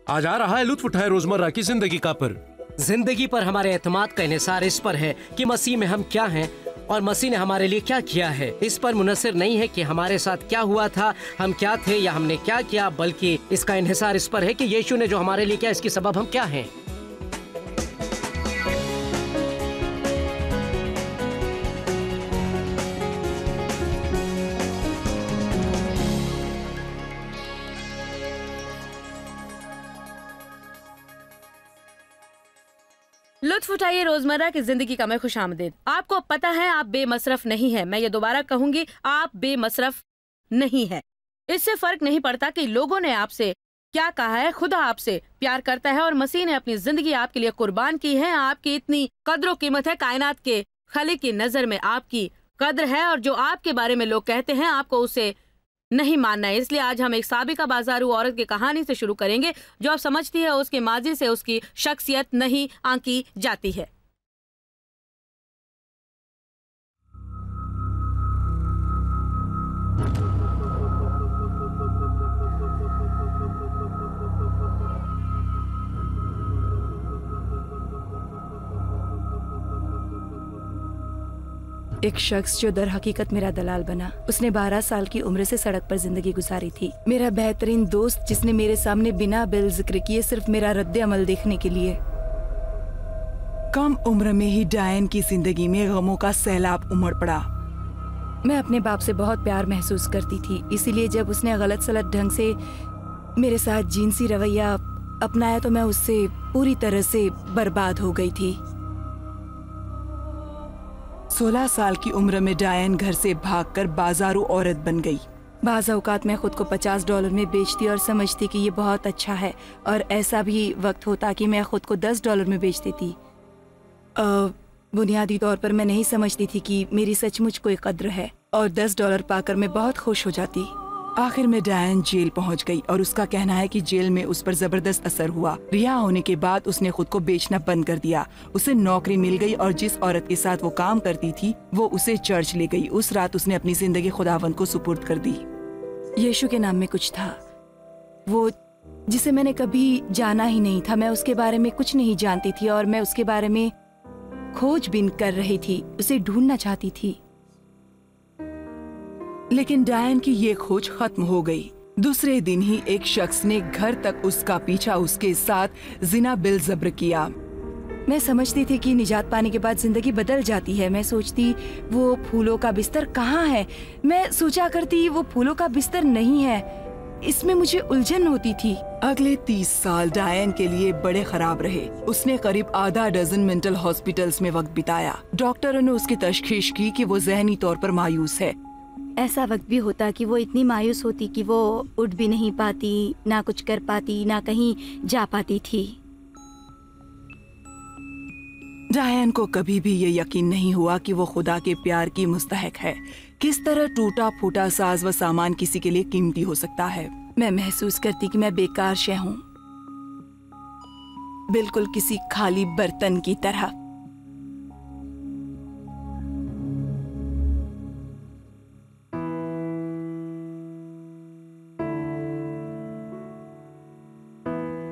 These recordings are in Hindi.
आज आ रहा है लुत्फ उठाए रोजमर्रा की जिंदगी का पर। जिंदगी पर हमारे एतमाद का इन्हिसार इस पर है कि मसीह में हम क्या हैं और मसीह ने हमारे लिए क्या किया है। इस पर मुनसर नहीं है कि हमारे साथ क्या हुआ था, हम क्या थे या हमने क्या किया, बल्कि इसका इन्हिसार इस पर है कि यीशु ने जो हमारे लिए किया, इसकी सबब हम क्या हैं। लुत्फ उठाइए रोजमर्रा की जिंदगी का मैं खुशामदीद। आपको पता है आप बेमसरफ नहीं है। मैं ये दोबारा कहूंगी, आप बेमसरफ नहीं है। इससे फर्क नहीं पड़ता कि लोगों ने आपसे क्या कहा है, खुदा आपसे प्यार करता है और मसीह ने अपनी जिंदगी आपके लिए कुर्बान की है। आपकी इतनी कद्र कीमत है, कायनात के खालिक की नजर में आपकी कद्र है, और जो आपके बारे में लोग कहते हैं आपको उसे नहीं मानना है। इसलिए आज हम एक साबिका बाजारू औरत की कहानी से शुरू करेंगे जो आप समझती है उसके माजी से उसकी शख्सियत नहीं आंकी जाती है। एक शख्स जो दर हकीकत मेरा दलाल बना, उसने 12 साल की उम्र से सड़क पर जिंदगी गुजारी थी। मेरा बेहतरीन दोस्त जिसने मेरे सामने बिना बिल जिक्र किए सिर्फ मेरा रद्द अमल देखने के लिए। कम उम्र में ही डायन की जिंदगी में गमों का सैलाब उमड़ पड़ा। मैं अपने बाप से बहुत प्यार महसूस करती थी, इसीलिए जब उसने गलत सलत ढंग से मेरे साथ जिनसी रवैया अपनाया तो मैं उससे पूरी तरह से बर्बाद हो गई थी। 16 साल की उम्र में डायन घर से भागकर बाजारू औरत बन गई। बाज़ औक़ात मैं खुद को $50 में बेचती और समझती कि ये बहुत अच्छा है, और ऐसा भी वक्त होता कि मैं खुद को $10 में बेच देती। बुनियादी तौर पर मैं नहीं समझती थी कि मेरी सचमुच कोई कद्र है, और $10 पाकर मैं बहुत खुश हो जाती। आखिर में डायन जेल पहुंच गई और उसका कहना है कि जेल में उस पर जबरदस्त असर हुआ। रिहा होने के बाद उसने खुद को बेचना बंद कर दिया। उसे नौकरी मिल गई और जिस औरत के साथ वो काम करती थी वो उसे चर्च ले गई। उस रात उसने अपनी जिंदगी खुदावंद को सुपुर्द कर दी। यीशु के नाम में कुछ था, वो जिसे मैंने कभी जाना ही नहीं था। मैं उसके बारे में कुछ नहीं जानती थी और मैं उसके बारे में खोजबीन कर रही थी, उसे ढूंढना चाहती थी। लेकिन डायन की ये खोज खत्म हो गई। दूसरे दिन ही एक शख्स ने घर तक उसका पीछा उसके साथ जिना बिल जब्र किया। मैं समझती थी कि निजात पाने के बाद जिंदगी बदल जाती है। मैं सोचती वो फूलों का बिस्तर कहाँ है। मैं सोचा करती वो फूलों का बिस्तर नहीं है। इसमें मुझे उलझन होती थी। अगले 30 साल डायन के लिए बड़े खराब रहे। उसने करीब आधा डजन मेंटल हॉस्पिटल्स में वक्त बिताया। डॉक्टरों ने उसकी तशखीश की कि वो ज़हनी तौर पर मायूस है। ऐसा वक्त भी होता कि वो इतनी मायूस होती कि वो उठ भी नहीं पाती, ना कुछ कर पाती, ना कहीं जा पाती थी। डायन को कभी भी ये यकीन नहीं हुआ कि वो खुदा के प्यार की मुस्तहक है। किस तरह टूटा फूटा साज व सामान किसी के लिए कीमती हो सकता है। मैं महसूस करती कि मैं बेकार शय हूँ, बिल्कुल किसी खाली बर्तन की तरह।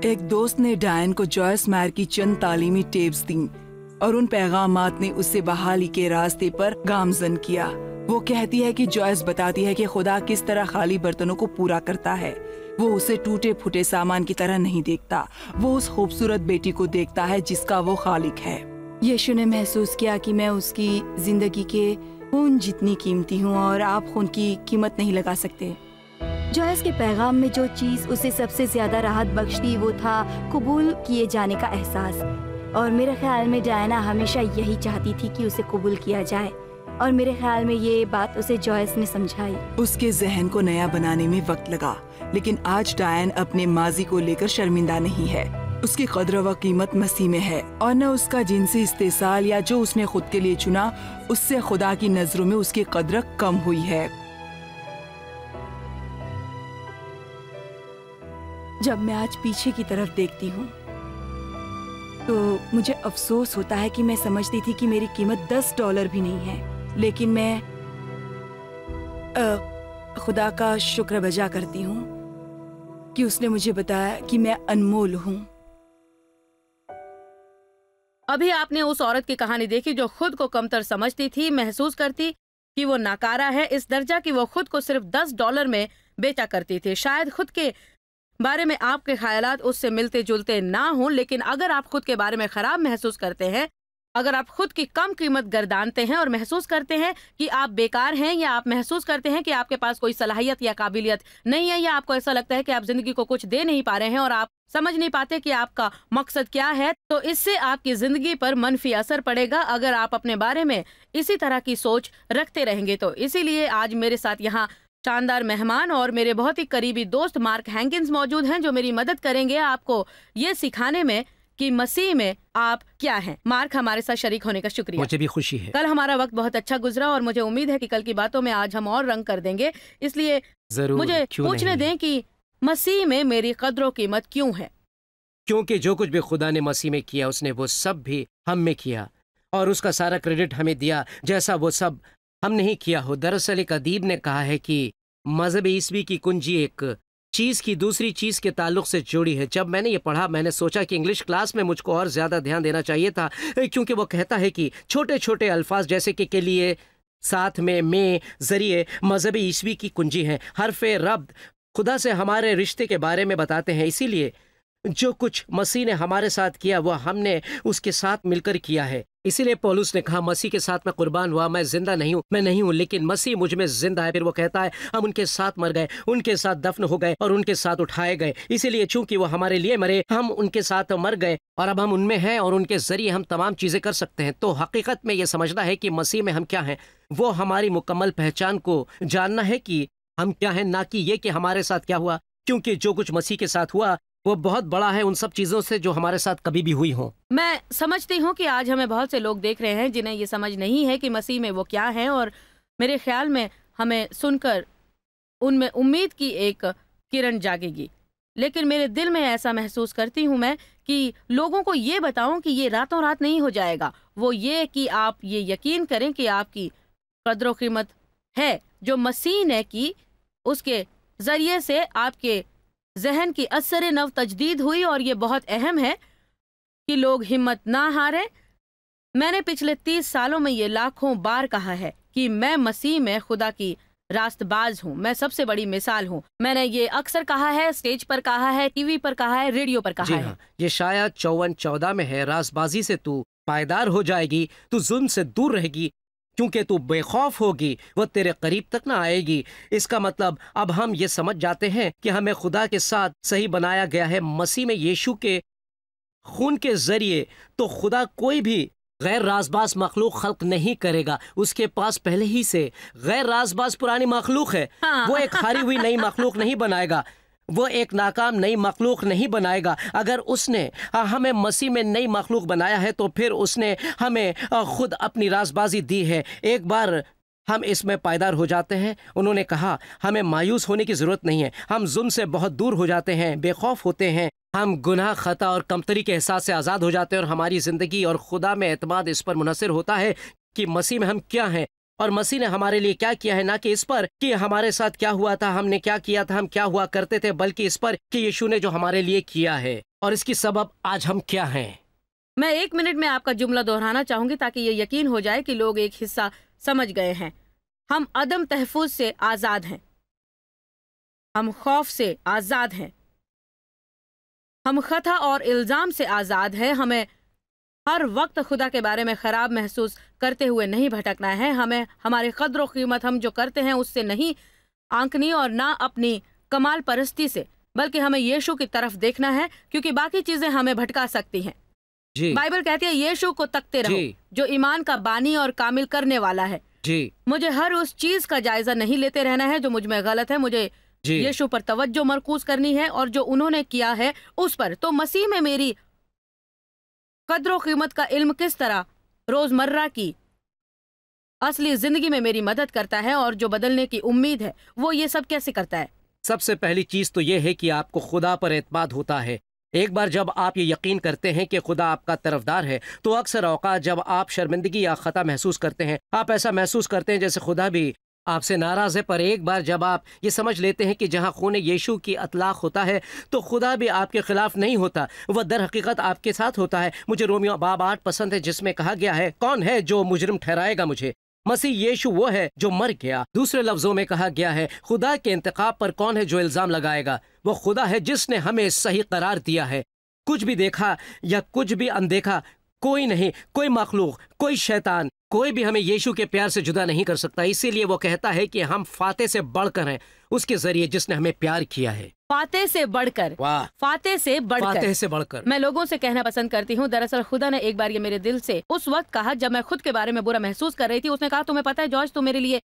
एक दोस्त ने डायन को जॉयस मायर की चंद तालीमी टेप्स दी और उन पैगामात ने उससे बहाली के रास्ते पर गामजन किया। वो कहती है कि जॉयस बताती है कि खुदा किस तरह खाली बर्तनों को पूरा करता है। वो उसे टूटे फूटे सामान की तरह नहीं देखता, वो उस खूबसूरत बेटी को देखता है जिसका वो खालिक है। यीशु ने महसूस किया कि मैं उसकी जिंदगी के खून जितनी कीमती हूँ और आप खून की कीमत नहीं लगा सकते। जॉयस के पैगाम में जो चीज उसे सबसे ज्यादा राहत बख्शती वो था कबूल किए जाने का एहसास। और मेरे ख्याल में डायना हमेशा यही चाहती थी कि उसे कबूल किया जाए, और मेरे ख्याल में ये बात उसे जॉयस ने समझाई। उसके जहन को नया बनाने में वक्त लगा, लेकिन आज डायन अपने माजी को लेकर शर्मिंदा नहीं है। उसकी कद्र व कीमत मसीह में है, और न उसका जिनसी इस्तेसाल या जो उसने खुद के लिए चुना उससे खुदा की नजरों में उसकी कद्र कम हुई है। जब मैं आज पीछे की तरफ देखती हूँ तो मुझे अफसोस होता है कि मैं समझती थी कि मेरी कीमत $10 भी नहीं है। लेकिन मैं खुदा का शुक्र बजा करती हूँ कि उसने मुझे बताया कि मैं अनमोल हूँ। अभी आपने उस औरत की कहानी देखी जो खुद को कमतर समझती थी, महसूस करती कि वो नाकारा है, इस दर्जा कि वो खुद को सिर्फ $10 में बेचा करती थी। शायद खुद के बारे में आपके ख्यालात उससे मिलते जुलते ना हों, लेकिन अगर आप खुद के बारे में खराब महसूस करते हैं, अगर आप खुद की कम कीमत गर्दानते हैं और महसूस करते हैं कि आप बेकार हैं, या आप महसूस करते हैं कि आपके पास कोई सलाहियत या काबिलियत नहीं है, या आपको ऐसा लगता है कि आप जिंदगी को कुछ दे नहीं पा रहे हैं और आप समझ नहीं पाते कि आपका मकसद क्या है, तो इससे आपकी जिंदगी पर मनफी असर पड़ेगा अगर आप अपने बारे में इसी तरह की सोच रखते रहेंगे। तो इसीलिए आज मेरे साथ यहाँ शानदार मेहमान और मेरे बहुत ही करीबी दोस्त मार्क हैंकिंस मौजूद हैं, जो मेरी मदद करेंगे आपको ये सिखाने में कि मसीह में आप क्या हैं। मार्क, हमारे साथ शरीक होने का शुक्रिया। मुझे भी खुशी है। कल हमारा वक्त बहुत अच्छा गुजरा और मुझे उम्मीद है कि कल की बातों में आज हम और रंग कर देंगे, इसलिए जरूर, मुझे पूछने दें कि मसीह में मेरी कद्र कीमत क्यों है। क्योंकि जो कुछ भी खुदा ने मसीह में किया उसने वो सब भी हम में किया और उसका सारा क्रेडिट हमें दिया, जैसा वो सब हम नहीं किया हो। दरअसल एक अदीब ने कहा है कि मजहब ईसवी की कुंजी एक चीज़ की दूसरी चीज़ के ताल्लुक से जुड़ी है। जब मैंने ये पढ़ा मैंने सोचा कि इंग्लिश क्लास में मुझको और ज़्यादा ध्यान देना चाहिए था, क्योंकि वो कहता है कि छोटे छोटे अल्फाज जैसे कि के लिए, साथ में, ज़रिए मजहब ईसवी की कुंजी हैं। हरफ़े रब्द खुदा से हमारे रिश्ते के बारे में बताते हैं। इसीलिए जो कुछ मसीह ने हमारे साथ किया वो हमने उसके साथ मिलकर किया है। इसीलिए पौलुस ने कहा, मसीह के साथ मैं कुर्बान हुआ, मैं जिंदा नहीं हूँ, मैं नहीं हूँ, लेकिन मसीह मुझ में जिंदा है। फिर वो कहता है हम उनके साथ मर गए, उनके साथ दफन हो गए और उनके साथ उठाए गए। इसीलिए चूंकि वो हमारे लिए मरे, हम उनके साथ मर गए और अब हम उनमें हैं और उनके जरिए हम तमाम चीजें कर सकते हैं। तो हकीकत में ये समझना है कि मसीह में हम क्या हैं, वो हमारी मुकम्मल पहचान को जानना है कि हम क्या हैं, ना कि ये कि हमारे साथ क्या हुआ, क्योंकि जो कुछ मसीह के साथ हुआ वो बहुत बड़ा है उन सब चीजों से जो हमारे साथ कभी भी हुई हो। मैं समझती हूँ कि आज हमें बहुत से लोग देख रहे हैं जिन्हें ये समझ नहीं है कि मसीह में वो क्या है, और मेरे ख्याल में हमें सुनकर उनमें उम्मीद की एक किरण जागेगी। लेकिन मेरे दिल में ऐसा महसूस करती हूँ मैं कि लोगों को ये बताऊं कि ये रातों रात नहीं हो जाएगा। वो ये कि आप ये यकीन करें कि आपकी कद्र कीमत है जो मसीह ने की, उसके जरिए से आपके जहन की असर नव तजदीद हुई। और ये बहुत अहम है कि लोग हिम्मत ना हारें। मैंने पिछले 30 सालों में ये लाखों बार कहा है कि मैं मसीह में खुदा की रास्तबाज हूँ, मैं सबसे बड़ी मिसाल हूँ। मैंने ये अक्सर कहा है, स्टेज पर कहा है, टीवी पर कहा है, रेडियो पर कहा है। ये शायद 54-14 में है। रास्तबाजी से तू पायदार हो जाएगी, तू जुल्म से दूर रहेगी, क्योंकि तू बेखौफ होगी, वो तेरे करीब तक ना आएगी। इसका मतलब अब हम ये समझ जाते हैं कि हमें खुदा के साथ सही बनाया गया है मसीह में यीशु के खून के जरिए। तो खुदा कोई भी गैर राजबाज मखलूक खल्क नहीं करेगा, उसके पास पहले ही से गैर राजबाज पुरानी मखलूक है। वो एक हारी हुई नई मखलूक नहीं बनाएगा, वो एक नाकाम नई मखलूक नहीं बनाएगा। अगर उसने हमें मसीह में नई मखलूक बनाया है तो फिर उसने हमें खुद अपनी राजबाजी दी है। एक बार हम इसमें पायदार हो जाते हैं, उन्होंने कहा हमें मायूस होने की ज़रूरत नहीं है। हम जुल्म से बहुत दूर हो जाते हैं, बेखौफ होते हैं, हम गुनाह, खता और कमतरी के एहसास से आज़ाद हो जाते हैं और हमारी ज़िंदगी और खुदा में एतमाद इस पर मुनहसर होता है कि मसीह में हम क्या हैं और मसीह ने हमारे लिए क्या किया है, ना कि इस पर कि हमारे साथ क्या हुआ था, हमने क्या किया था, हम क्या हुआ करते थे, बल्कि इस पर कि यीशु ने जो हमारे लिए किया है और इसकी सबब आज हम क्या हैं। मैं 1 मिनट में आपका जुमला दोहराना चाहूंगी ताकि ये यकीन हो जाए कि लोग एक हिस्सा समझ गए हैं। हम अदम तहफुज से आज़ाद हैं, हम खौफ से आज़ाद हैं, हम खता और इल्ज़ाम से आज़ाद हैं। हमें हर वक्त खुदा के बारे में ख़राब महसूस करते हुए नहीं भटकना है। हमें हमारी कद्र व कीमत हम जो करते हैं उससे नहीं आंकनी और ना अपनी कमाल परस्ती से, बल्कि हमें यीशु की तरफ देखना है, क्योंकि बाकी चीज़ें हमें भटका सकती हैं। बाइबल कहती है यीशु को तकते रहो जो ईमान का बानी और कामिल करने वाला है। मुझे हर उस चीज़ का जायजा नहीं लेते रहना है जो मुझ में गलत है। मुझे यीशु पर तवज्जो मरकूज करनी है और जो उन्होंने किया है उस पर। तो मसीह में मेरी कद्र कीमत का इल्म किस तरह रोजमर्रा की असली जिंदगी में मेरी मदद करता है और जो बदलने की उम्मीद है वो ये सब कैसे करता है। सबसे पहली चीज तो ये है कि आपको खुदा पर एतमाद होता है। एक बार जब आप ये यकीन करते हैं कि खुदा आपका तरफदार है तो अक्सर औकात जब आप शर्मिंदगी या खता महसूस करते हैं, आप ऐसा महसूस करते हैं जैसे खुदा भी आपसे नाराज है, पर एक बार जब आप ये समझ लेते हैं कि जहाँ खून यीशु की अतलाक होता है तो खुदा भी आपके खिलाफ नहीं होता, वह दर हकीकत आपके साथ होता है। मुझे रोमियो बाब 8 पसंद है, जिसमें कहा गया है, कौन है जो मुजरिम ठहराएगा मुझे? मसीह यीशु वो है जो मर गया। दूसरे लफ्जों में कहा गया है, खुदा के इंतकाब पर कौन है जो इल्जाम लगाएगा? वो खुदा है जिसने हमें सही करार दिया है। कुछ भी देखा या कुछ भी अनदेखा, कोई नहीं, कोई मखलूक, कोई शैतान, कोई भी हमें यीशु के प्यार से जुदा नहीं कर सकता। इसीलिए वो कहता है कि हम फाते से बढ़कर हैं उसके जरिए जिसने हमें प्यार किया है। फाते से बढ़कर, वाह, फाते से बढ़कर, फाते से बढ़कर। मैं लोगों से कहना पसंद करती हूँ, दरअसल खुदा ने एक बार ये मेरे दिल से उस वक्त कहा जब मैं खुद के बारे में बुरा महसूस कर रही थी। उसने कहा, तुम्हें पता है जॉर्ज, तुम मेरे लिए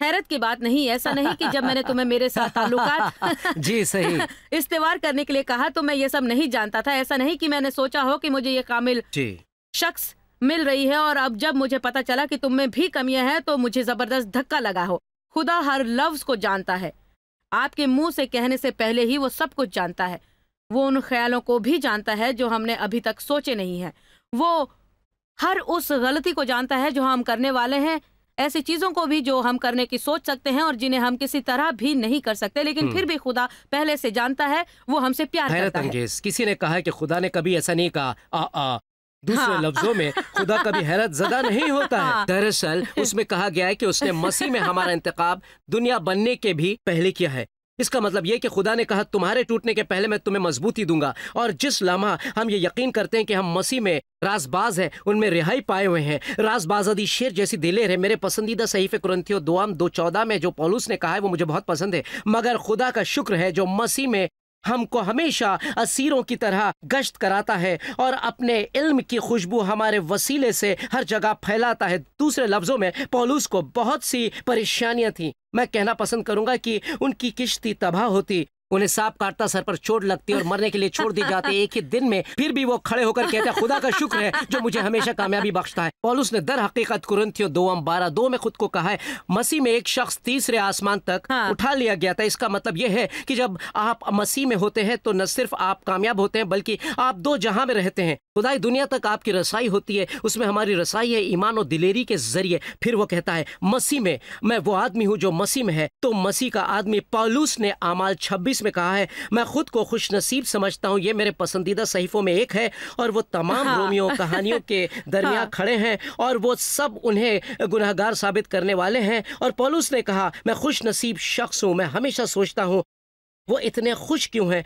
हैरत की बात नहीं, ऐसा नहीं कि जब मैंने तुम्हें मेरे साथ ताल्लुकात जी सही इस्तेवार करने के लिए कहा तो मैं ये सब नहीं जानता था। ऐसा नहीं कि मैंने सोचा हो कि मुझे ये कामिल जी शख्स मिल रही है और अब जब मुझे पता चला कि तुम में भी कमियां हैं तो मुझे जबरदस्त धक्का लगा हो। खुदा हर लफ्ज को जानता है, आपके मुंह से कहने से पहले ही वो सब कुछ जानता है। वो उन ख्यालों को भी जानता है जो हमने अभी तक सोचे नहीं है। वो हर उस गलती को जानता है जो हम करने वाले हैं, ऐसी चीजों को भी जो हम करने की सोच सकते हैं और जिन्हें हम किसी तरह भी नहीं कर सकते, लेकिन फिर भी खुदा पहले से जानता है, वो हमसे प्यार करता है। किसी ने कहा है कि खुदा ने कभी ऐसा नहीं कहा दूसरे लफ्जों में खुदा कभी हैरत ज़दा नहीं होता है। दरअसल उसमें कहा गया है कि उसने मसीह में हमारा इंतकाब दुनिया बनने के भी पहले किया है। इसका मतलब यह कि खुदा ने कहा, तुम्हारे टूटने के पहले मैं तुम्हें मजबूती दूंगा। और जिस लम्हा हम ये यकीन करते हैं कि हम मसीह में राजबाज हैं, उनमें रिहाई पाए हुए हैं, राजबाजादी शेर जैसी दिलेर है। मेरे पसंदीदा सहीफे कुरिन्थियों 2:14 में जो पौलुस ने कहा है वो मुझे बहुत पसंद है। मगर खुदा का शुक्र है जो मसीह में हमको हमेशा असीरों की तरह गश्त कराता है और अपने इल्म की खुशबू हमारे वसीले से हर जगह फैलाता है। दूसरे लफ्जों में पौलुस को बहुत सी परेशानियां थी। मैं कहना पसंद करूंगा कि उनकी किश्ती तबाह होती, उन्हें सांप काटता, सर पर चोट लगती और मरने के लिए छोड़ दी जाते एक ही दिन में, फिर भी वो खड़े होकर कहते हैं, खुदा का शुक्र है जो मुझे हमेशा कामयाबी बख्शता है। पौलुस ने दर हकीकत कुरिन्थियों 2:12 में खुद को कहा है, मसीह में एक शख्स तीसरे आसमान तक उठा लिया गया था। इसका मतलब यह है कि जब आप मसीह में होते हैं तो न सिर्फ आप कामयाब होते हैं बल्कि आप दो जहां में रहते हैं। खुदाई दुनिया तक आपकी रसाई होती है, उसमें हमारी रसाई है ईमान और दिलेरी के जरिए। फिर वो कहता है, मसीह में मैं वो आदमी हूँ जो मसीह में है तो मसीह का आदमी। पौलुस ने आमाल 26 में कहा है, मैं खुद को खुश नसीब समझता हूँ, ये मेरे पसंदीदा सहीफों में एक है और वो तमाम रोमियो कहानियों के दरमियान खड़े हैं और वो सब उन्हें गुनहगार साबित करने वाले हैं। और पौलुस ने कहा, मैं खुश नसीब शख्स हूँ। मैं हमेशा सोचता हूँ वो इतने खुश क्यों हैं,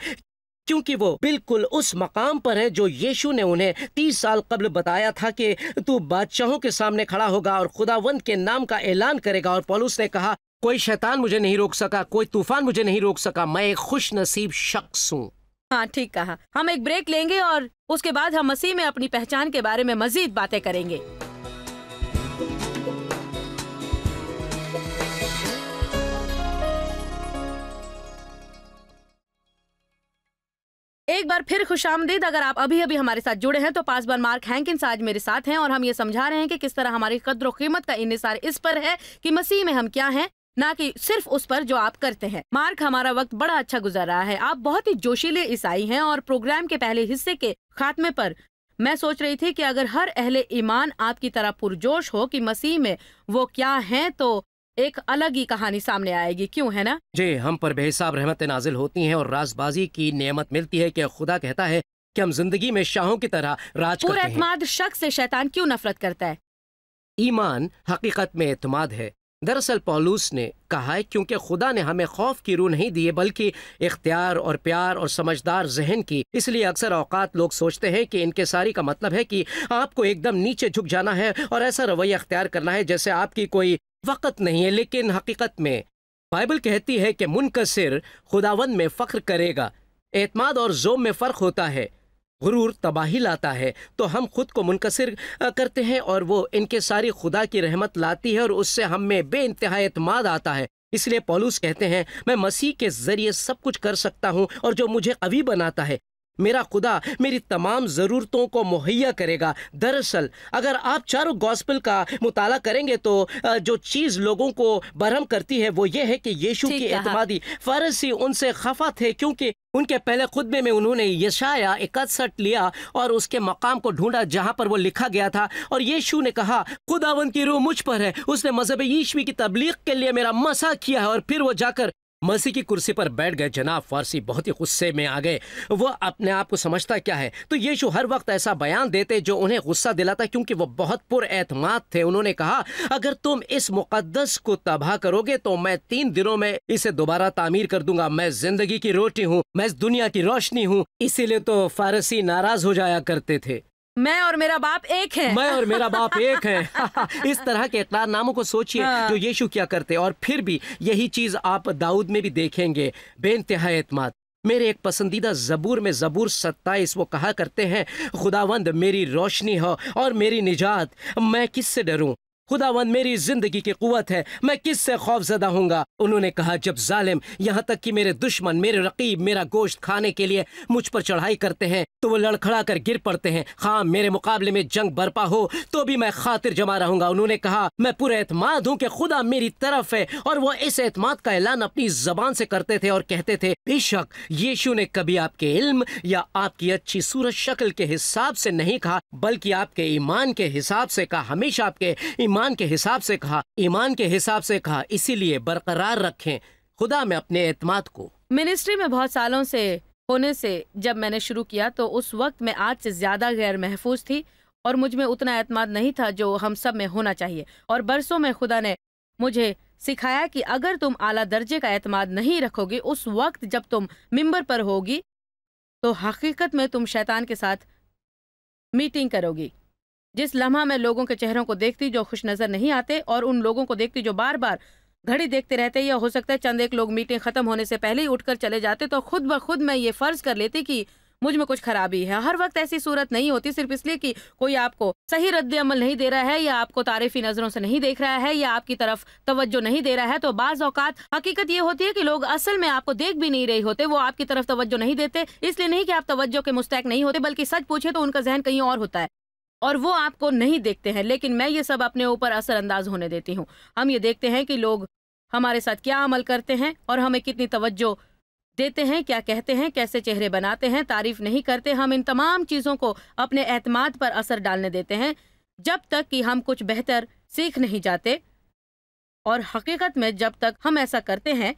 क्योंकि वो बिल्कुल उस मकाम पर है जो यीशु ने उन्हें 30 साल कबल बताया था कि तू बादशाहों के सामने खड़ा होगा और खुदावंद के नाम का ऐलान करेगा। और पौलुस ने कहा, कोई शैतान मुझे नहीं रोक सका, कोई तूफान मुझे नहीं रोक सका, मैं एक खुश नसीब शख्स हूँ। हाँ, ठीक कहा। हम एक ब्रेक लेंगे और उसके बाद हम मसीह में अपनी पहचान के बारे में मजीद बातें करेंगे। एक बार फिर खुशामदीद। अगर आप अभी अभी हमारे साथ जुड़े हैं तो पासबान मार्क हैंकिंस आज मेरे साथ हैं और हम ये समझा रहे हैं कि किस तरह हमारी कद्र कीमत का इन्हिसार इस पर है कि मसीह में हम क्या हैं, ना कि सिर्फ उस पर जो आप करते हैं। मार्क, हमारा वक्त बड़ा अच्छा गुजर रहा है। आप बहुत ही जोशीले ईसाई हैं और प्रोग्राम के पहले हिस्से के खात्मे पर मैं सोच रही थी कि अगर हर अहले ईमान आपकी तरह पुरजोश हो कि मसीह में वो क्या हैं तो एक अलग ही कहानी सामने आएगी, क्यों, है ना? जी, हम पर बेहिसाब रहमतें नाजिल होती हैं और राजबाजी की नेमत मिलती है कि खुदा कहता है कि हम जिंदगी में शाहों की तरह राज करते हैं। एतमाद शख्स से शैतान क्यों नफरत करता है? ईमान हकीकत में एतमाद है। दरअसल पौलुस ने कहा है, क्योंकि खुदा ने हमें खौफ की रूह नहीं दी है बल्कि इख्तियार और प्यार और समझदार जहन की। इसलिए अक्सर औकात लोग सोचते हैं कि इनकिसारी का मतलब है कि आपको एकदम नीचे झुक जाना है और ऐसा रवैया अख्तियार करना है जैसे आपकी कोई वक़्त नहीं है। लेकिन हकीकत में बाइबल कहती है कि मुनकसिर खुदावंद में फ़ख्र करेगा। एतमाद और ज़ोम में फ़र्क होता है। गुरूर तबाही लाता है तो हम खुद को मुनकसिर करते हैं और वो इनकिसारी खुदा की रहमत लाती है और उससे हम में बेइंतहा एतमाद आता है। इसलिए पौलुस कहते हैं, मैं मसीह के जरिए सब कुछ कर सकता हूँ और जो मुझे कवी बनाता है। मेरा खुदा मेरी तमाम ज़रूरतों को मुहैया करेगा। दरअसल अगर आप चारों गॉस्पेल का मुताला करेंगे तो जो चीज़ लोगों को बरहम करती है वो ये है कि यीशु ठीक की कहा। एतमादी फरसी उनसे खफा थे, क्योंकि उनके पहले खुतबे में उन्होंने यशाया 61 लिया और उसके मकाम को ढूंढा जहां पर वो लिखा गया था, और यीशु ने कहा खुदावंद की रूह मुझ पर है, उसने मजहब यीशु की तबलीग के लिए मेरा मसा किया है। और फिर वो जाकर मसीह की कुर्सी पर बैठ गए। जनाब फारसी बहुत ही गुस्से में आ गए। वो अपने आप को समझता क्या है। तो यीशु हर वक्त ऐसा बयान देते जो उन्हें गुस्सा दिलाता, क्योंकि वो बहुत पुरएतमाद थे। उन्होंने कहा अगर तुम इस मुकद्दस को तबाह करोगे तो मैं 3 दिनों में इसे दोबारा तामीर कर दूंगा। मैं जिंदगी की रोटी हूँ, मैं इस दुनिया की रोशनी हूँ। इसीलिए तो फारसी नाराज हो जाया करते थे। मैं और मेरा बाप एक है। मैं और मेरा बाप एक है। इस तरह के इकरारनामों को सोचिए जो यीशु क्या करते। और फिर भी यही चीज आप दाऊद में भी देखेंगे, बेइंतहा एतमाद। मेरे एक पसंदीदा ज़बूर में ज़बूर 27 वो कहा करते हैं खुदावंद मेरी रोशनी हो और मेरी निजात, मैं किससे डरूं। खुदावंद मेरी जिंदगी की कुव्वत है, मैं किससे खौफजदा हूँगा। उन्होंने कहा जब जालिम यहाँ तक कि मेरे दुश्मन, मेरे रकीब मेरा गोश्त खाने के लिए मुझ पर चढ़ाई करते हैं तो वो लड़खड़ा कर गिर पड़ते हैं। हाँ, मेरे मुकाबले में जंग बरपा हो तो भी मैं खातिर जमा रहूंगा। उन्होंने कहा मैं पूरे एतमाद हूँ कि खुदा मेरी तरफ है, और वो इस एतमाद का ऐलान अपनी जबान से करते थे और कहते थे बेशक यीशु ने कभी आपके इल्म या आपकी अच्छी सूरत शक्ल के हिसाब से नहीं कहा, बल्कि आपके ईमान के हिसाब से कहा। हमेशा आपके ईमान के हिसाब से कहा, ईमान के हिसाब से कहा। इसीलिए बरकरार रखें खुदा में अपने एतमाद को। मिनिस्ट्री में बहुत सालों से होने से जब मैंने शुरू किया तो उस वक्त मैं आज से ज्यादा गैर महफूज थी और मुझ में उतना एतमाद नहीं था जो हम सब में होना चाहिए। और बरसों में खुदा ने मुझे सिखाया कि अगर तुम आला दर्जे का एतमाद नहीं रखोगे, उस वक्त जब तुम मिंबर पर होगी तो हकीकत में तुम शैतान के साथ मीटिंग करोगी। जिस लम्हा मैं लोगों के चेहरों को देखती जो खुश नजर नहीं आते और उन लोगों को देखती जो बार बार घड़ी देखते रहते, या हो सकता है चंद एक लोग मीटिंग खत्म होने से पहले ही उठकर चले जाते, तो खुद ब खुद मैं ये फर्ज कर लेती कि मुझ में कुछ खराबी है। हर वक्त ऐसी सूरत नहीं होती, सिर्फ इसलिए कि कोई आपको सही रद्द अमल नहीं दे रहा है या आपको तारीफी नजरों से नहीं देख रहा है या आपकी तरफ तवज्जो नहीं दे रहा है। तो बाज औकात हकीकत ये होती है कि लोग असल में आपको देख भी नहीं रहे होते, वो आपकी तरफ तवज्जो नहीं देते। इसलिए नहीं कि आप तवज्जो के मुस्तहक नहीं होते, बल्कि सच पूछे तो उनका जहन कहीं और होता है और वो आपको नहीं देखते हैं। लेकिन मैं ये सब अपने ऊपर असरअंदाज होने देती हूँ। हम ये देखते हैं कि लोग हमारे साथ क्या अमल करते हैं और हमें कितनी तवज्जो देते हैं, क्या कहते हैं, कैसे चेहरे बनाते हैं, तारीफ नहीं करते। हम इन तमाम चीज़ों को अपने एतमाद पर असर डालने देते हैं जब तक कि हम कुछ बेहतर सीख नहीं जाते। और हकीकत में जब तक हम ऐसा करते हैं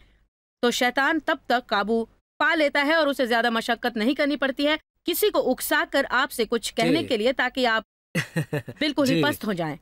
तो शैतान तब तक काबू पा लेता है और उसे ज़्यादा मशक्कत नहीं करनी पड़ती है किसी को उकसा कर आपसे कुछ कहने के लिए, ताकि आप बिल्कुल ही पस्त हो जाएं।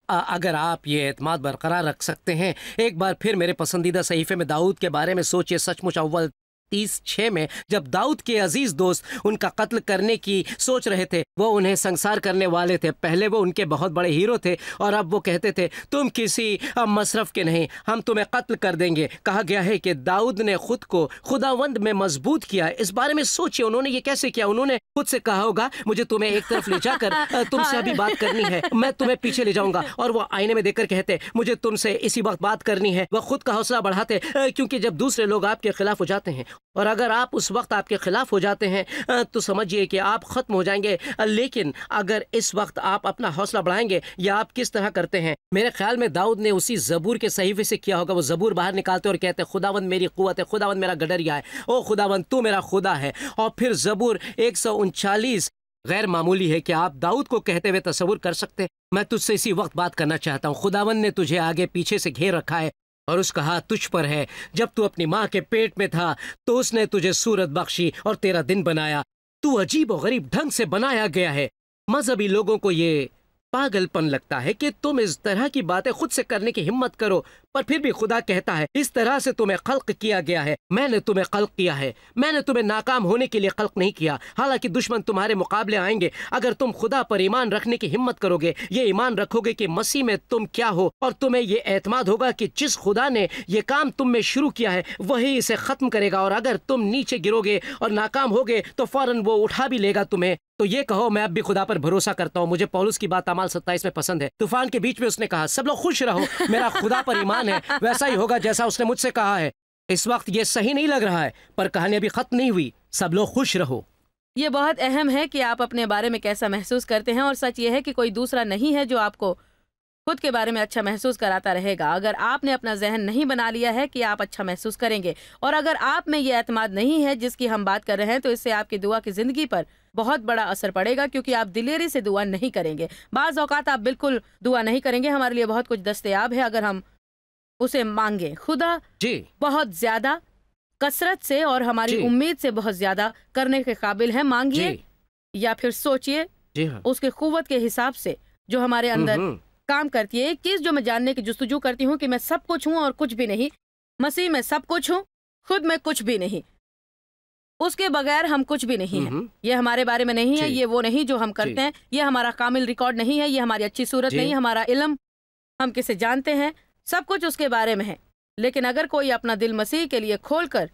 अगर आप ये एतमाद बरकरार रख सकते हैं, एक बार फिर मेरे पसंदीदा सहीफे में दाऊद के बारे में सोचिए। सचमुच अव्वल 30:6 में जब दाऊद के अजीज दोस्त उनका कत्ल करने की सोच रहे थे, वो उन्हें संसार करने वाले थे। पहले वो उनके बहुत बड़े हीरो थे और अब वो कहते थे तुम किसी मसरफ के नहीं, हम तुम्हें कत्ल कर देंगे। कहा गया है कि दाऊद ने खुद को खुदावंद में मजबूत किया। इस बारे में सोचिए उन्होंने ये कैसे किया। उन्होंने खुद से कहा होगा मुझे तुम्हें एक तरफ ले जाकर तुमसे अभी बात करनी है, मैं तुम्हें पीछे ले जाऊंगा। और वो आईने में देखकर कहते मुझे तुमसे इसी वक्त बात करनी है। वह खुद का हौसला बढ़ाते, क्योंकि जब दूसरे लोग आपके खिलाफ हो जाते हैं और अगर आप उस वक्त आपके खिलाफ हो जाते हैं तो समझिए कि आप खत्म हो जाएंगे। लेकिन अगर इस वक्त आप अपना हौसला बढ़ाएंगे, या आप किस तरह करते हैं, मेरे ख्याल में दाऊद ने उसी ज़बूर के सहीफे से किया होगा। वो ज़बूर बाहर निकालते और कहते खुदावंद मेरी कुव्वत है, खुदावंद मेरा गडरिया है, ओ खुदावंद तू मेरा खुदा है। और फिर ज़बूर 139 गैर मामूली है कि आप दाऊद को कहते हुए तस्वुर कर सकते मैं तुझसे इसी वक्त बात करना चाहता हूँ। खुदावंद ने तुझे आगे पीछे से घेर रखा है और उसका हाथ तुझ पर है। जब तू अपनी माँ के पेट में था तो उसने तुझे सूरत बख्शी और तेरा दिन बनाया। तू अजीब और गरीब ढंग से बनाया गया है। मजहबी लोगों को ये पागलपन लगता है कि तुम इस तरह की बातें खुद से करने की हिम्मत करो, पर फिर भी खुदा कहता है इस तरह से तुम्हें खल्क किया गया है, मैंने तुम्हें खल्क किया है, मैंने तुम्हें नाकाम होने के लिए खल्क नहीं किया। हालांकि दुश्मन तुम्हारे मुकाबले आएंगे, अगर तुम खुदा पर ईमान रखने की हिम्मत करोगे, ये ईमान रखोगे कि मसीह में तुम क्या हो, और तुम्हें ये एतमाद होगा कि जिस खुदा ने ये काम तुम में शुरू किया है वही इसे खत्म करेगा। और अगर तुम नीचे गिरोगे और नाकाम होगे तो फौरन वो उठा भी लेगा तुम्हें। तो ये कहो मैं अब भी खुदा पर भरोसा करता हूँ। मुझे पौलुस की बात अमाल 27 में पसंद है। तूफान के बीच में उसने कहा सब लोग खुश रहो, मेरा खुदा पर ईमान है, वैसा ही होगा जैसा उसने मुझसे कहा है। इस वक्त ये सही नहीं लग रहा है, पर कहानी अभी खत्म नहीं हुई। सब लोग खुश रहो। ये बहुत अहम है कि आप अपने बारे में कैसा महसूस करते हैं, और सच ये है कि कोई दूसरा नहीं है जो आपको खुद के बारे में अच्छा महसूस कराता रहेगा। अगर आपने अपना जहन नहीं बना लिया है कि आप अच्छा महसूस करेंगे, और अगर आप में ये एतमाद नहीं है जिसकी हम बात कर रहे हैं, तो इससे आपकी दुआ की जिंदगी पर बहुत बड़ा असर पड़ेगा, क्योंकि आप दिलेरी से दुआ नहीं करेंगे। बाज़ औकात आप बिल्कुल दुआ नहीं करेंगे। हमारे लिए बहुत कुछ दस्तयाब है अगर हम उसे मांगे। खुदा जी बहुत ज्यादा कसरत से और हमारी जी। उम्मीद से बहुत ज्यादा करने के काबिल है। मांगिए जी या फिर सोचिए जी हाँ। उसके कुव्वत के हिसाब से जो हमारे अंदर काम करती है। एक चीज जो मैं जानने की जुस्तजू करती हूँ कि मैं सब कुछ हूँ और कुछ भी नहीं। मसीह में सब कुछ हूँ, खुद में कुछ भी नहीं। उसके बगैर हम कुछ भी नहीं है। ये हमारे बारे में नहीं है, जी। ये वो नहीं जो हम करते हैं, ये हमारा कामिल रिकॉर्ड नहीं है, ये हमारी अच्छी सूरत जी। नहीं, हमारा इल्म, हम किसे जानते हैं, सब कुछ उसके बारे में है। लेकिन अगर कोई अपना दिल मसीह के लिए खोलकर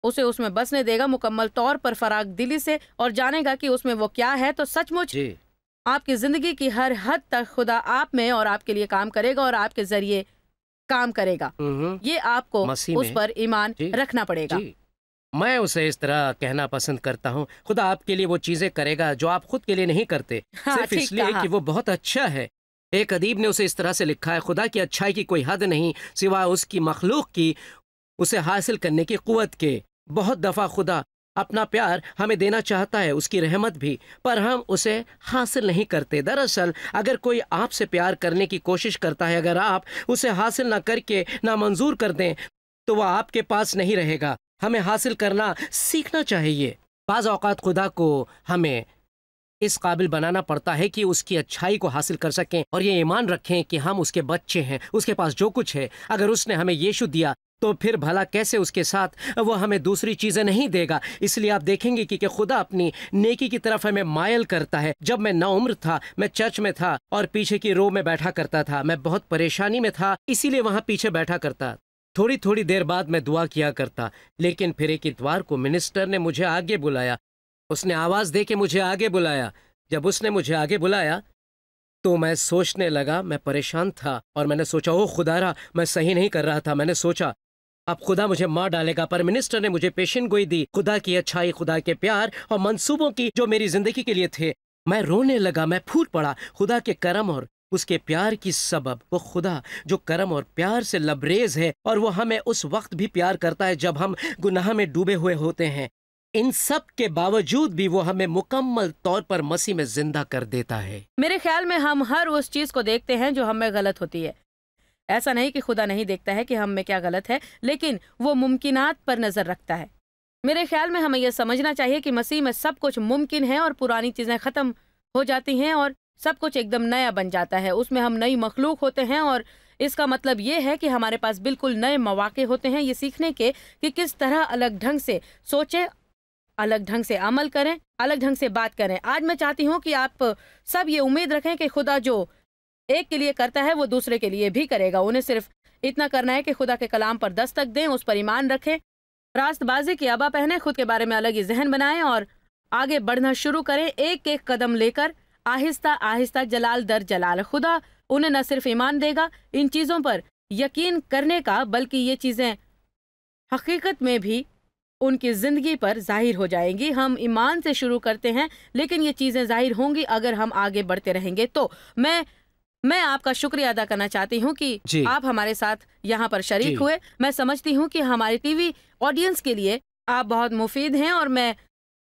उसे उसमें बसने देगा मुकम्मल तौर पर फराग दिली से, और जानेगा कि उसमें वो क्या है, तो सचमुच जी आपकी जिंदगी की हर हद तक खुदा आप में और आपके लिए काम करेगा और आपके जरिए काम करेगा। ये आपको मसीह उस में। पर ईमान जी। रखना पड़ेगा। जी मैं उसे इस तरह कहना पसंद करता हूँ, खुदा आपके लिए वो चीजें करेगा जो आप खुद के लिए नहीं करते, हाँ, सिर्फ ठीक इसलिए कहा। कि वो बहुत अच्छा है। एक अदीब ने उसे इस तरह से लिखा है, खुदा की अच्छाई की कोई हद नहीं सिवाय उसकी मखलूक की उसे हासिल करने की कुव्वत के। बहुत दफा खुदा अपना प्यार हमें देना चाहता है, उसकी रहमत भी, पर हम उसे हासिल नहीं करते। दरअसल अगर कोई आपसे प्यार करने की कोशिश करता है, अगर आप उसे हासिल ना करके नामंजूर कर दें, तो वह आपके पास नहीं रहेगा। हमें हासिल करना सीखना चाहिए। बाज़ औक़ात खुदा को हमें इस काबिल बनाना पड़ता है कि उसकी अच्छाई को हासिल कर सकें और ये ईमान रखें कि हम उसके बच्चे हैं, उसके पास जो कुछ है। अगर उसने हमें यीशु दिया तो फिर भला कैसे उसके साथ वो हमें दूसरी चीज़ें नहीं देगा। इसलिए आप देखेंगे कि खुदा अपनी नेकी की तरफ हमें मायल करता है। जब मैं नाउम्र था, मैं चर्च में था और पीछे की रो में बैठा करता था। मैं बहुत परेशानी में था, इसीलिए वहाँ पीछे बैठा करता। थोड़ी थोड़ी देर बाद मैं दुआ किया करता, लेकिन फिर एक इतवार को मिनिस्टर ने मुझे आगे बुलाया। उसने आवाज़ दे के मुझे आगे बुलाया। जब उसने मुझे आगे बुलाया तो मैं सोचने लगा, मैं परेशान था और मैंने सोचा, ओ खुदारा, मैं सही नहीं कर रहा था। मैंने सोचा अब खुदा मुझे मार डालेगा, पर मिनिस्टर ने मुझे पेशन गोई दी, खुदा की अच्छाई, खुदा के प्यार और मंसूबों की जो मेरी जिंदगी के लिए थे। मैं रोने लगा, मैं फूट पड़ा। खुदा के करम और उसके प्यार की सबब, वो खुदा जो करम और प्यार से लबरेज है और वो हमें उस वक्त भी प्यार करता है जब हम गुनाह में डूबे हुए होते हैं। इन सब के बावजूद भी वो हमें मुकम्मल तौर पर मसीह में जिंदा कर देता है। मेरे ख्याल में हम हर उस चीज को देखते हैं जो हम में गलत होती है। ऐसा नहीं कि खुदा नहीं देखता है कि हम में क्या गलत है, लेकिन वो मुमकिनात पर नजर रखता है। मेरे ख्याल में हमें यह समझना चाहिए कि मसीह में सब कुछ मुमकिन है और पुरानी चीजें खत्म हो जाती हैं और सब कुछ एकदम नया बन जाता है। उसमें हम नई मखलूक होते हैं और इसका मतलब ये है कि हमारे पास बिल्कुल नए मौके होते हैं ये सीखने के कि किस तरह अलग ढंग से सोचें, अलग ढंग से अमल करें, अलग ढंग से बात करें। आज मैं चाहती हूँ कि आप सब ये उम्मीद रखें कि खुदा जो एक के लिए करता है वो दूसरे के लिए भी करेगा। उन्हें सिर्फ इतना करना है कि खुदा के कलाम पर दस्तक दें, उस पर ईमान रखें, रास्तबाजी की आबा पहने, खुद के बारे में अलग ही जहन बनाएं और आगे बढ़ना शुरू करें, एक एक कदम लेकर, आहिस्ता आहिस्ता, जलाल दर जलाल। खुदा उन्हें न सिर्फ ईमान देगा इन चीज़ों पर यकीन करने का, बल्कि ये चीज़ें हकीकत में भी उनकी ज़िंदगी पर जाहिर हो जाएंगी। हम ईमान से शुरू करते हैं, लेकिन ये चीज़ें जाहिर होंगी अगर हम आगे बढ़ते रहेंगे। तो मैं आपका शुक्रिया अदा करना चाहती हूँ कि आप हमारे साथ यहाँ पर शरीक हुए। मैं समझती हूँ कि हमारी टीवी ऑडियंस के लिए आप बहुत मुफीद हैं और मैं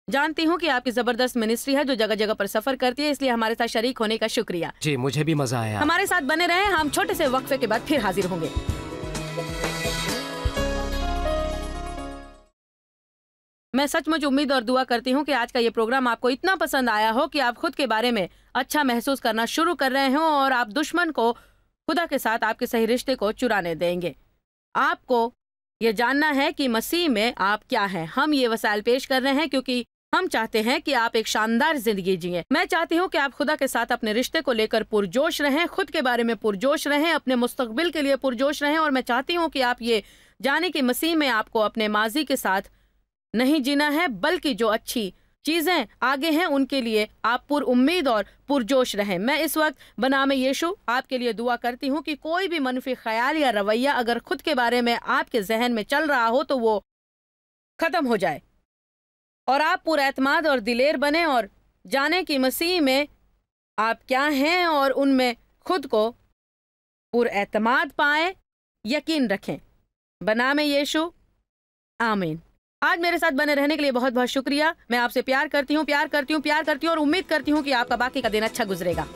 जानती हूँ कि आपकी जबरदस्त मिनिस्ट्री है जो जगह जगह पर सफर करती है, इसलिए हमारे साथ शरीक होने का शुक्रिया। जी, मुझे भी मजा आया। हमारे साथ बने रहें, हम छोटे से वक्फे के बाद फिर हाजिर होंगे। मैं सचमुच उम्मीद और दुआ करती हूँ कि आज का ये प्रोग्राम आपको इतना पसंद आया हो कि आप खुद के बारे में अच्छा महसूस करना शुरू कर रहे हो और आप दुश्मन को खुदा के साथ आपके सही रिश्ते को चुराने देंगे। आपको ये जानना है कि मसीह में आप क्या हैं। हम ये वसाइल पेश कर रहे हैं क्योंकि हम चाहते हैं कि आप एक शानदार जिंदगी जिएं। मैं चाहती हूँ कि आप खुदा के साथ अपने रिश्ते को लेकर पुरजोश रहें, खुद के बारे में पुरजोश रहें, अपने मुस्तकबिल के लिए पुरजोश रहें। और मैं चाहती हूँ कि आप ये जाने कि मसीह में आपको अपने माजी के साथ नहीं जीना है, बल्कि जो अच्छी चीजें आगे हैं उनके लिए आप पुर उम्मीद और पुरजोश रहें। मैं इस वक्त बनामे यीशु आपके लिए दुआ करती हूँ कि कोई भी मनफी ख्याल या रवैया अगर खुद के बारे में आपके जहन में चल रहा हो तो वो खत्म हो जाए। और आप पूरा एतमाद और दिलेर बने और जाने कि मसीह में आप क्या हैं और उनमें खुद को पूरा एतमाद पाएं, यकीन रखें। बनामे यीशु, आमीन। आज मेरे साथ बने रहने के लिए बहुत बहुत शुक्रिया। मैं आपसे प्यार करती हूँ और उम्मीद करती हूँ कि आपका बाकी का दिन अच्छा गुजरेगा।